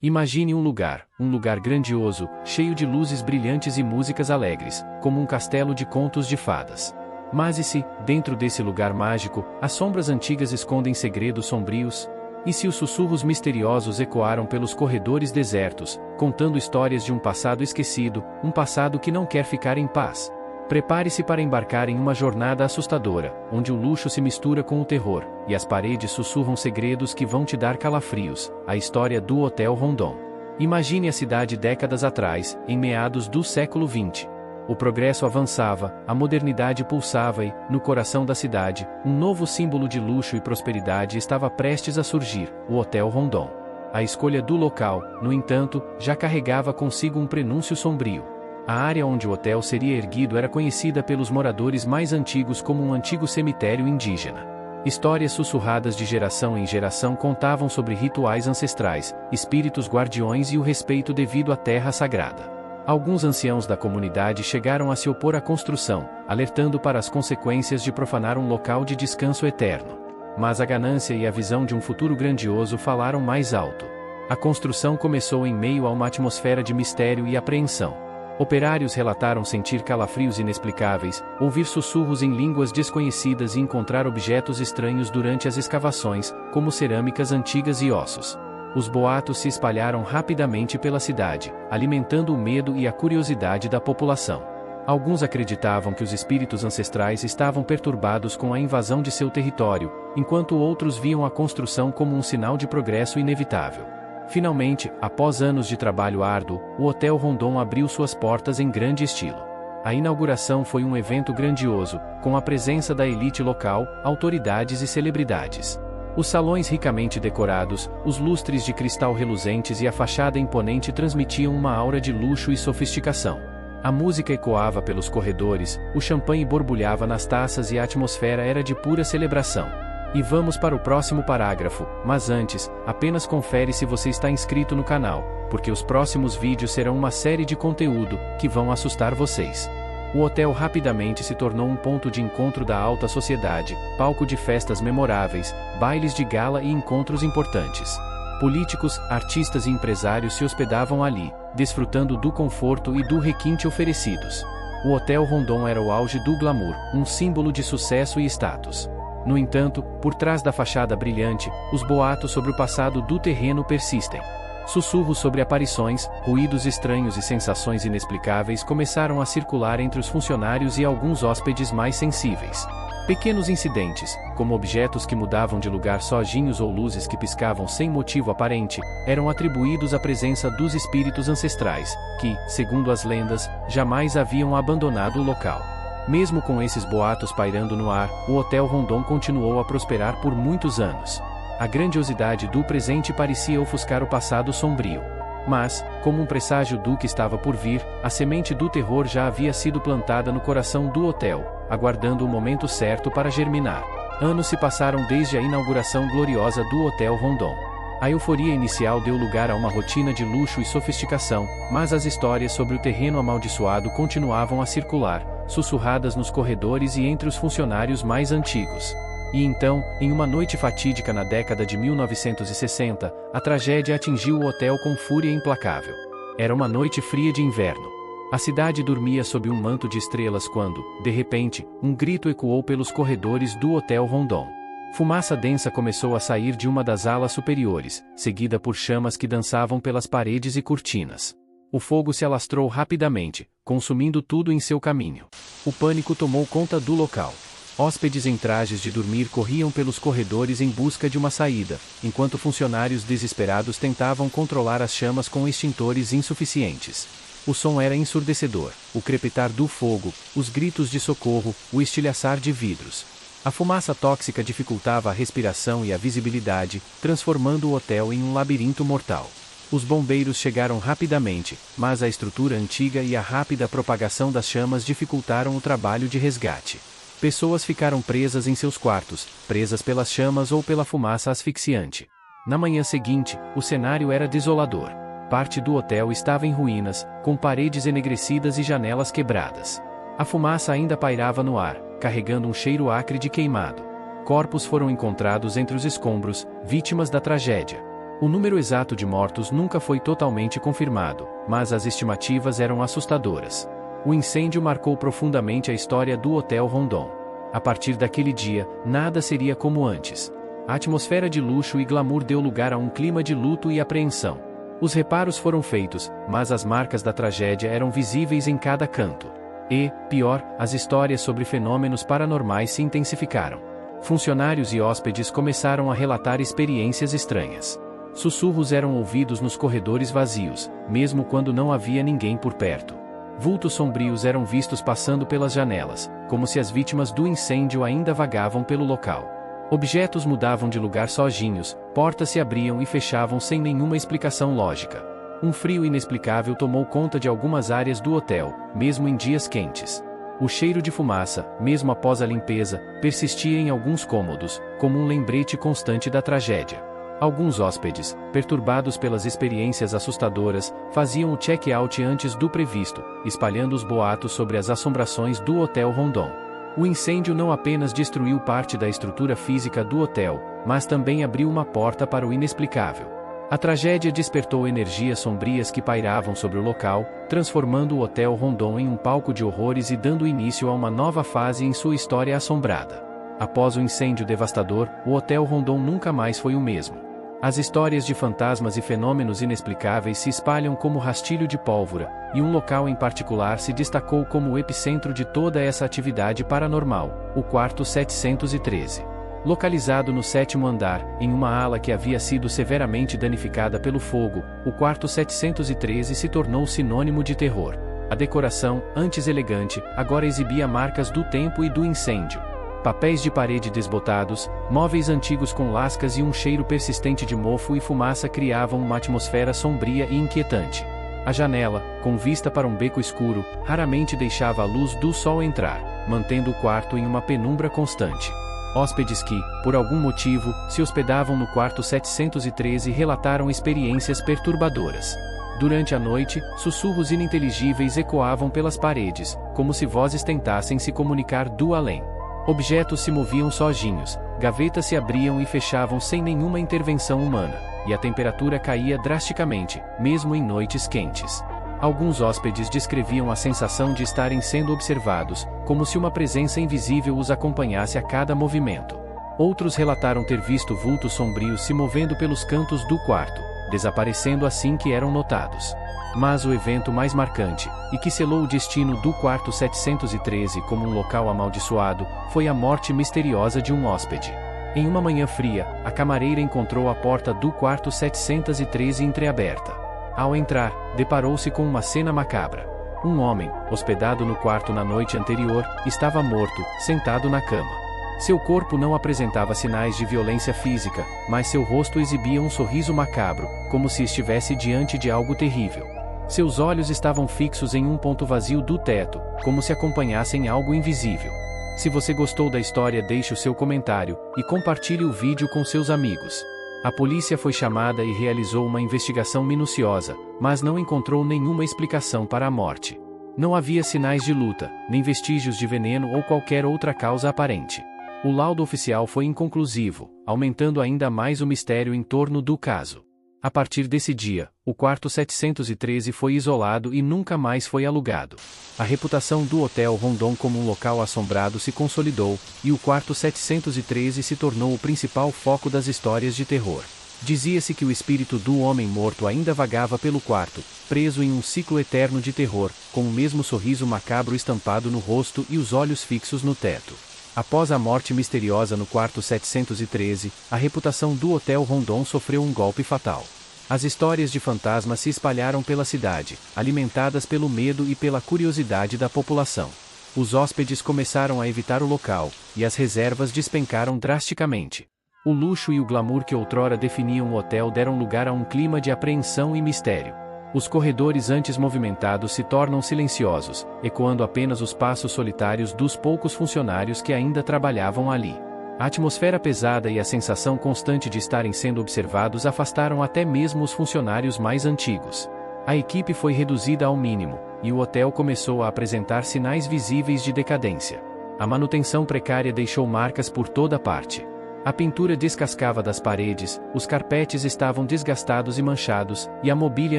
Imagine um lugar grandioso, cheio de luzes brilhantes e músicas alegres, como um castelo de contos de fadas. Mas e se, dentro desse lugar mágico, as sombras antigas escondem segredos sombrios? E se os sussurros misteriosos ecoaram pelos corredores desertos, contando histórias de um passado esquecido, um passado que não quer ficar em paz? Prepare-se para embarcar em uma jornada assustadora, onde o luxo se mistura com o terror, e as paredes sussurram segredos que vão te dar calafrios. A história do Hotel Rondon. Imagine a cidade décadas atrás, em meados do século XX. O progresso avançava, a modernidade pulsava e, no coração da cidade, um novo símbolo de luxo e prosperidade estava prestes a surgir: o Hotel Rondon. A escolha do local, no entanto, já carregava consigo um prenúncio sombrio. A área onde o hotel seria erguido era conhecida pelos moradores mais antigos como um antigo cemitério indígena. Histórias sussurradas de geração em geração contavam sobre rituais ancestrais, espíritos guardiões e o respeito devido à terra sagrada. Alguns anciãos da comunidade chegaram a se opor à construção, alertando para as consequências de profanar um local de descanso eterno. Mas a ganância e a visão de um futuro grandioso falaram mais alto. A construção começou em meio a uma atmosfera de mistério e apreensão. Operários relataram sentir calafrios inexplicáveis, ouvir sussurros em línguas desconhecidas e encontrar objetos estranhos durante as escavações, como cerâmicas antigas e ossos. Os boatos se espalharam rapidamente pela cidade, alimentando o medo e a curiosidade da população. Alguns acreditavam que os espíritos ancestrais estavam perturbados com a invasão de seu território, enquanto outros viam a construção como um sinal de progresso inevitável. Finalmente, após anos de trabalho árduo, o Hotel Rondon abriu suas portas em grande estilo. A inauguração foi um evento grandioso, com a presença da elite local, autoridades e celebridades. Os salões ricamente decorados, os lustres de cristal reluzentes e a fachada imponente transmitiam uma aura de luxo e sofisticação. A música ecoava pelos corredores, o champanhe borbulhava nas taças e a atmosfera era de pura celebração. E vamos para o próximo parágrafo, mas antes, apenas confere se você está inscrito no canal, porque os próximos vídeos serão uma série de conteúdo que vão assustar vocês. O hotel rapidamente se tornou um ponto de encontro da alta sociedade, palco de festas memoráveis, bailes de gala e encontros importantes. Políticos, artistas e empresários se hospedavam ali, desfrutando do conforto e do requinte oferecidos. O Hotel Rondon era o auge do glamour, um símbolo de sucesso e status. No entanto, por trás da fachada brilhante, os boatos sobre o passado do terreno persistem. Sussurros sobre aparições, ruídos estranhos e sensações inexplicáveis começaram a circular entre os funcionários e alguns hóspedes mais sensíveis. Pequenos incidentes, como objetos que mudavam de lugar sozinhos ou luzes que piscavam sem motivo aparente, eram atribuídos à presença dos espíritos ancestrais, que, segundo as lendas, jamais haviam abandonado o local. Mesmo com esses boatos pairando no ar, o Hotel Rondon continuou a prosperar por muitos anos. A grandiosidade do presente parecia ofuscar o passado sombrio. Mas, como um presságio do que estava por vir, a semente do terror já havia sido plantada no coração do hotel, aguardando o momento certo para germinar. Anos se passaram desde a inauguração gloriosa do Hotel Rondon. A euforia inicial deu lugar a uma rotina de luxo e sofisticação, mas as histórias sobre o terreno amaldiçoado continuavam a circular, sussurradas nos corredores e entre os funcionários mais antigos. E então, em uma noite fatídica na década de 1960, a tragédia atingiu o hotel com fúria implacável. Era uma noite fria de inverno. A cidade dormia sob um manto de estrelas quando, de repente, um grito ecoou pelos corredores do Hotel Rondon. Fumaça densa começou a sair de uma das alas superiores, seguida por chamas que dançavam pelas paredes e cortinas. O fogo se alastrou rapidamente, consumindo tudo em seu caminho. O pânico tomou conta do local. Hóspedes em trajes de dormir corriam pelos corredores em busca de uma saída, enquanto funcionários desesperados tentavam controlar as chamas com extintores insuficientes. O som era ensurdecedor, o crepitar do fogo, os gritos de socorro, o estilhaçar de vidros. A fumaça tóxica dificultava a respiração e a visibilidade, transformando o hotel em um labirinto mortal. Os bombeiros chegaram rapidamente, mas a estrutura antiga e a rápida propagação das chamas dificultaram o trabalho de resgate. Pessoas ficaram presas em seus quartos, presas pelas chamas ou pela fumaça asfixiante. Na manhã seguinte, o cenário era desolador. Parte do hotel estava em ruínas, com paredes enegrecidas e janelas quebradas. A fumaça ainda pairava no ar, carregando um cheiro acre de queimado. Corpos foram encontrados entre os escombros, vítimas da tragédia. O número exato de mortos nunca foi totalmente confirmado, mas as estimativas eram assustadoras. O incêndio marcou profundamente a história do Hotel Rondon. A partir daquele dia, nada seria como antes. A atmosfera de luxo e glamour deu lugar a um clima de luto e apreensão. Os reparos foram feitos, mas as marcas da tragédia eram visíveis em cada canto. E, pior, as histórias sobre fenômenos paranormais se intensificaram. Funcionários e hóspedes começaram a relatar experiências estranhas. Sussurros eram ouvidos nos corredores vazios, mesmo quando não havia ninguém por perto. Vultos sombrios eram vistos passando pelas janelas, como se as vítimas do incêndio ainda vagavam pelo local. Objetos mudavam de lugar sozinhos, portas se abriam e fechavam sem nenhuma explicação lógica. Um frio inexplicável tomou conta de algumas áreas do hotel, mesmo em dias quentes. O cheiro de fumaça, mesmo após a limpeza, persistia em alguns cômodos, como um lembrete constante da tragédia. Alguns hóspedes, perturbados pelas experiências assustadoras, faziam o check-out antes do previsto, espalhando os boatos sobre as assombrações do Hotel Rondon. O incêndio não apenas destruiu parte da estrutura física do hotel, mas também abriu uma porta para o inexplicável. A tragédia despertou energias sombrias que pairavam sobre o local, transformando o Hotel Rondon em um palco de horrores e dando início a uma nova fase em sua história assombrada. Após o incêndio devastador, o Hotel Rondon nunca mais foi o mesmo. As histórias de fantasmas e fenômenos inexplicáveis se espalham como rastilho de pólvora, e um local em particular se destacou como o epicentro de toda essa atividade paranormal, o quarto 713. Localizado no 7º andar, em uma ala que havia sido severamente danificada pelo fogo, o quarto 713 se tornou sinônimo de terror. A decoração, antes elegante, agora exibia marcas do tempo e do incêndio. Papéis de parede desbotados, móveis antigos com lascas e um cheiro persistente de mofo e fumaça criavam uma atmosfera sombria e inquietante. A janela, com vista para um beco escuro, raramente deixava a luz do sol entrar, mantendo o quarto em uma penumbra constante. Hóspedes que, por algum motivo, se hospedavam no quarto 713 relataram experiências perturbadoras. Durante a noite, sussurros ininteligíveis ecoavam pelas paredes, como se vozes tentassem se comunicar do além. Objetos se moviam sozinhos, gavetas se abriam e fechavam sem nenhuma intervenção humana, e a temperatura caía drasticamente, mesmo em noites quentes. Alguns hóspedes descreviam a sensação de estarem sendo observados, como se uma presença invisível os acompanhasse a cada movimento. Outros relataram ter visto vultos sombrios se movendo pelos cantos do quarto, desaparecendo assim que eram notados. Mas o evento mais marcante, e que selou o destino do quarto 713 como um local amaldiçoado, foi a morte misteriosa de um hóspede. Em uma manhã fria, a camareira encontrou a porta do quarto 713 entreaberta. Ao entrar, deparou-se com uma cena macabra. Um homem, hospedado no quarto na noite anterior, estava morto, sentado na cama. Seu corpo não apresentava sinais de violência física, mas seu rosto exibia um sorriso macabro, como se estivesse diante de algo terrível. Seus olhos estavam fixos em um ponto vazio do teto, como se acompanhassem algo invisível. Se você gostou da história, deixe o seu comentário, e compartilhe o vídeo com seus amigos. A polícia foi chamada e realizou uma investigação minuciosa, mas não encontrou nenhuma explicação para a morte. Não havia sinais de luta, nem vestígios de veneno ou qualquer outra causa aparente. O laudo oficial foi inconclusivo, aumentando ainda mais o mistério em torno do caso. A partir desse dia, o quarto 713 foi isolado e nunca mais foi alugado. A reputação do Hotel Rondon como um local assombrado se consolidou, e o quarto 713 se tornou o principal foco das histórias de terror. Dizia-se que o espírito do homem morto ainda vagava pelo quarto, preso em um ciclo eterno de terror, com o mesmo sorriso macabro estampado no rosto e os olhos fixos no teto. Após a morte misteriosa no quarto 713, a reputação do Hotel Rondon sofreu um golpe fatal. As histórias de fantasmas se espalharam pela cidade, alimentadas pelo medo e pela curiosidade da população. Os hóspedes começaram a evitar o local, e as reservas despencaram drasticamente. O luxo e o glamour que outrora definiam o hotel deram lugar a um clima de apreensão e mistério. Os corredores antes movimentados se tornam silenciosos, ecoando apenas os passos solitários dos poucos funcionários que ainda trabalhavam ali. A atmosfera pesada e a sensação constante de estarem sendo observados afastaram até mesmo os funcionários mais antigos. A equipe foi reduzida ao mínimo, e o hotel começou a apresentar sinais visíveis de decadência. A manutenção precária deixou marcas por toda parte. A pintura descascava das paredes, os carpetes estavam desgastados e manchados, e a mobília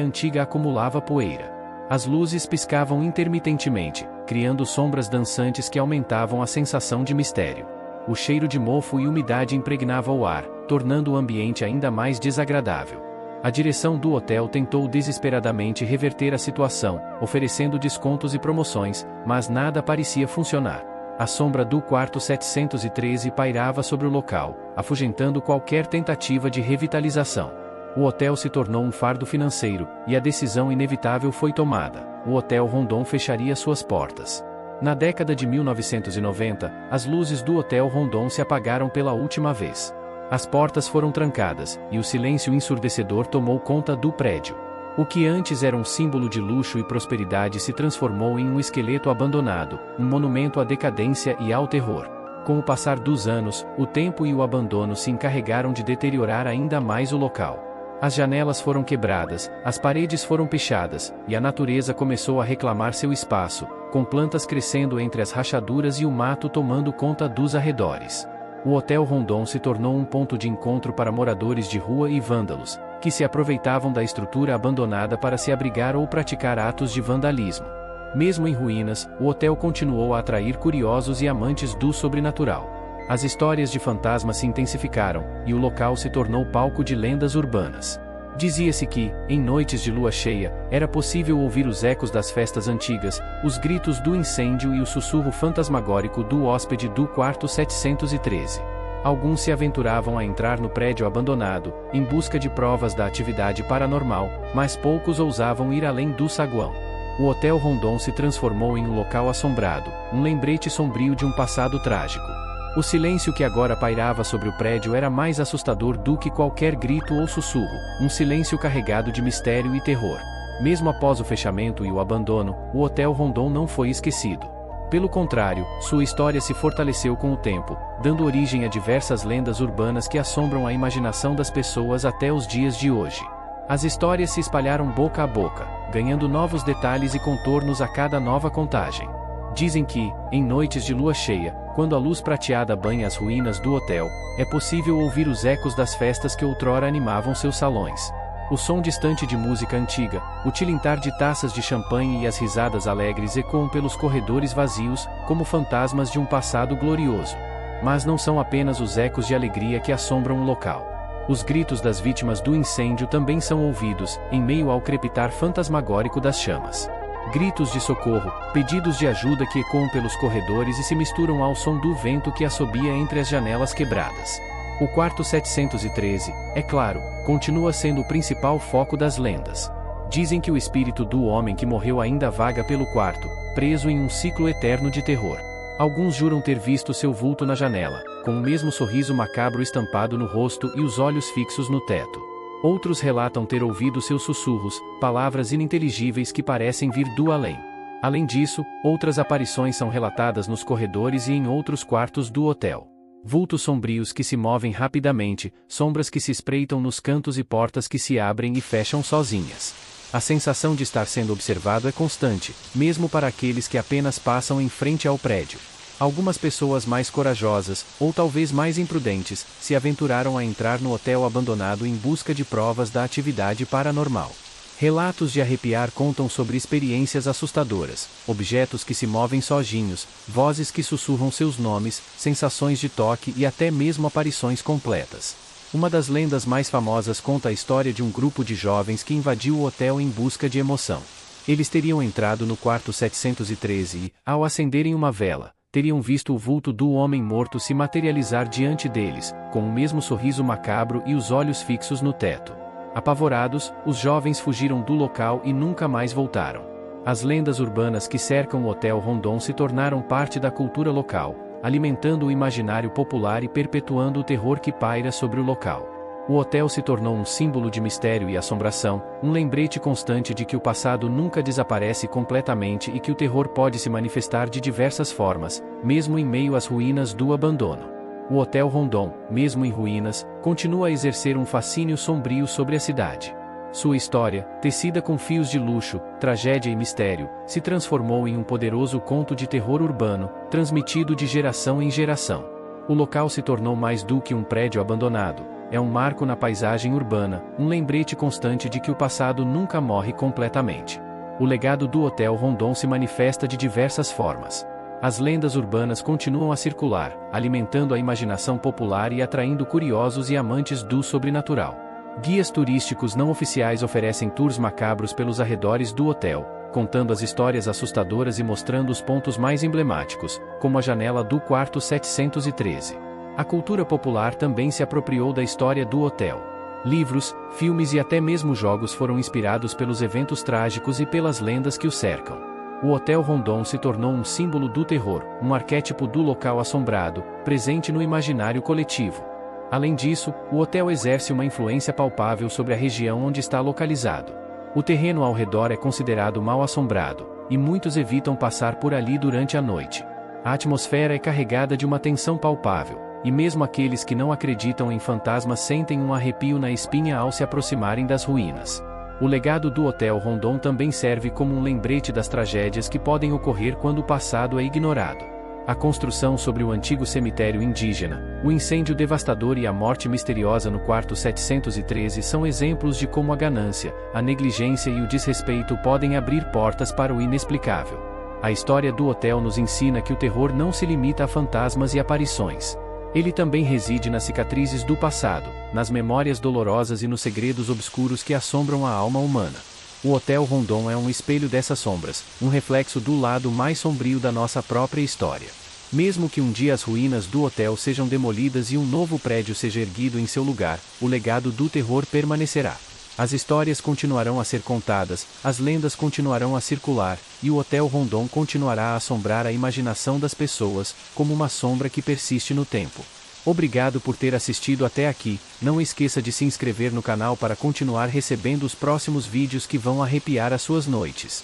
antiga acumulava poeira. As luzes piscavam intermitentemente, criando sombras dançantes que aumentavam a sensação de mistério. O cheiro de mofo e umidade impregnava o ar, tornando o ambiente ainda mais desagradável. A direção do hotel tentou desesperadamente reverter a situação, oferecendo descontos e promoções, mas nada parecia funcionar. A sombra do quarto 713 pairava sobre o local, afugentando qualquer tentativa de revitalização. O hotel se tornou um fardo financeiro, e a decisão inevitável foi tomada: o Hotel Rondon fecharia suas portas. Na década de 1990, as luzes do Hotel Rondon se apagaram pela última vez. As portas foram trancadas, e o silêncio ensurdecedor tomou conta do prédio. O que antes era um símbolo de luxo e prosperidade se transformou em um esqueleto abandonado, um monumento à decadência e ao terror. Com o passar dos anos, o tempo e o abandono se encarregaram de deteriorar ainda mais o local. As janelas foram quebradas, as paredes foram pichadas, e a natureza começou a reclamar seu espaço, com plantas crescendo entre as rachaduras e o mato tomando conta dos arredores. O Hotel Rondon se tornou um ponto de encontro para moradores de rua e vândalos, que se aproveitavam da estrutura abandonada para se abrigar ou praticar atos de vandalismo. Mesmo em ruínas, o hotel continuou a atrair curiosos e amantes do sobrenatural. As histórias de fantasmas se intensificaram, e o local se tornou palco de lendas urbanas. Dizia-se que, em noites de lua cheia, era possível ouvir os ecos das festas antigas, os gritos do incêndio e o sussurro fantasmagórico do hóspede do quarto 713. Alguns se aventuravam a entrar no prédio abandonado, em busca de provas da atividade paranormal, mas poucos ousavam ir além do saguão. O Hotel Rondon se transformou em um local assombrado, um lembrete sombrio de um passado trágico. O silêncio que agora pairava sobre o prédio era mais assustador do que qualquer grito ou sussurro, um silêncio carregado de mistério e terror. Mesmo após o fechamento e o abandono, o Hotel Rondon não foi esquecido. Pelo contrário, sua história se fortaleceu com o tempo, dando origem a diversas lendas urbanas que assombram a imaginação das pessoas até os dias de hoje. As histórias se espalharam boca a boca, ganhando novos detalhes e contornos a cada nova contagem. Dizem que, em noites de lua cheia, quando a luz prateada banha as ruínas do hotel, é possível ouvir os ecos das festas que outrora animavam seus salões. O som distante de música antiga, o tilintar de taças de champanhe e as risadas alegres ecoam pelos corredores vazios, como fantasmas de um passado glorioso. Mas não são apenas os ecos de alegria que assombram o local. Os gritos das vítimas do incêndio também são ouvidos, em meio ao crepitar fantasmagórico das chamas. Gritos de socorro, pedidos de ajuda que ecoam pelos corredores e se misturam ao som do vento que assobia entre as janelas quebradas. O quarto 713, é claro, continua sendo o principal foco das lendas. Dizem que o espírito do homem que morreu ainda vaga pelo quarto, preso em um ciclo eterno de terror. Alguns juram ter visto seu vulto na janela, com o mesmo sorriso macabro estampado no rosto e os olhos fixos no teto. Outros relatam ter ouvido seus sussurros, palavras ininteligíveis que parecem vir do além. Além disso, outras aparições são relatadas nos corredores e em outros quartos do hotel. Vultos sombrios que se movem rapidamente, sombras que se espreitam nos cantos e portas que se abrem e fecham sozinhas. A sensação de estar sendo observado é constante, mesmo para aqueles que apenas passam em frente ao prédio. Algumas pessoas mais corajosas, ou talvez mais imprudentes, se aventuraram a entrar no hotel abandonado em busca de provas da atividade paranormal. Relatos de arrepiar contam sobre experiências assustadoras, objetos que se movem sozinhos, vozes que sussurram seus nomes, sensações de toque e até mesmo aparições completas. Uma das lendas mais famosas conta a história de um grupo de jovens que invadiu o hotel em busca de emoção. Eles teriam entrado no quarto 713 e, ao acenderem uma vela, teriam visto o vulto do homem morto se materializar diante deles, com o mesmo sorriso macabro e os olhos fixos no teto. Apavorados, os jovens fugiram do local e nunca mais voltaram. As lendas urbanas que cercam o Hotel Rondon se tornaram parte da cultura local, alimentando o imaginário popular e perpetuando o terror que paira sobre o local. O hotel se tornou um símbolo de mistério e assombração, um lembrete constante de que o passado nunca desaparece completamente e que o terror pode se manifestar de diversas formas, mesmo em meio às ruínas do abandono. O Hotel Rondon, mesmo em ruínas, continua a exercer um fascínio sombrio sobre a cidade. Sua história, tecida com fios de luxo, tragédia e mistério, se transformou em um poderoso conto de terror urbano, transmitido de geração em geração. O local se tornou mais do que um prédio abandonado, é um marco na paisagem urbana, um lembrete constante de que o passado nunca morre completamente. O legado do Hotel Rondon se manifesta de diversas formas. As lendas urbanas continuam a circular, alimentando a imaginação popular e atraindo curiosos e amantes do sobrenatural. Guias turísticos não oficiais oferecem tours macabros pelos arredores do hotel, contando as histórias assustadoras e mostrando os pontos mais emblemáticos, como a janela do quarto 713. A cultura popular também se apropriou da história do hotel. Livros, filmes e até mesmo jogos foram inspirados pelos eventos trágicos e pelas lendas que o cercam. O Hotel Rondon se tornou um símbolo do terror, um arquétipo do local assombrado, presente no imaginário coletivo. Além disso, o hotel exerce uma influência palpável sobre a região onde está localizado. O terreno ao redor é considerado mal assombrado, e muitos evitam passar por ali durante a noite. A atmosfera é carregada de uma tensão palpável, e mesmo aqueles que não acreditam em fantasmas sentem um arrepio na espinha ao se aproximarem das ruínas. O legado do Hotel Rondon também serve como um lembrete das tragédias que podem ocorrer quando o passado é ignorado. A construção sobre o antigo cemitério indígena, o incêndio devastador e a morte misteriosa no quarto 713 são exemplos de como a ganância, a negligência e o desrespeito podem abrir portas para o inexplicável. A história do hotel nos ensina que o terror não se limita a fantasmas e aparições. Ele também reside nas cicatrizes do passado, nas memórias dolorosas e nos segredos obscuros que assombram a alma humana. O Hotel Rondon é um espelho dessas sombras, um reflexo do lado mais sombrio da nossa própria história. Mesmo que um dia as ruínas do hotel sejam demolidas e um novo prédio seja erguido em seu lugar, o legado do terror permanecerá. As histórias continuarão a ser contadas, as lendas continuarão a circular, e o Hotel Rondon continuará a assombrar a imaginação das pessoas, como uma sombra que persiste no tempo. Obrigado por ter assistido até aqui, não esqueça de se inscrever no canal para continuar recebendo os próximos vídeos que vão arrepiar as suas noites.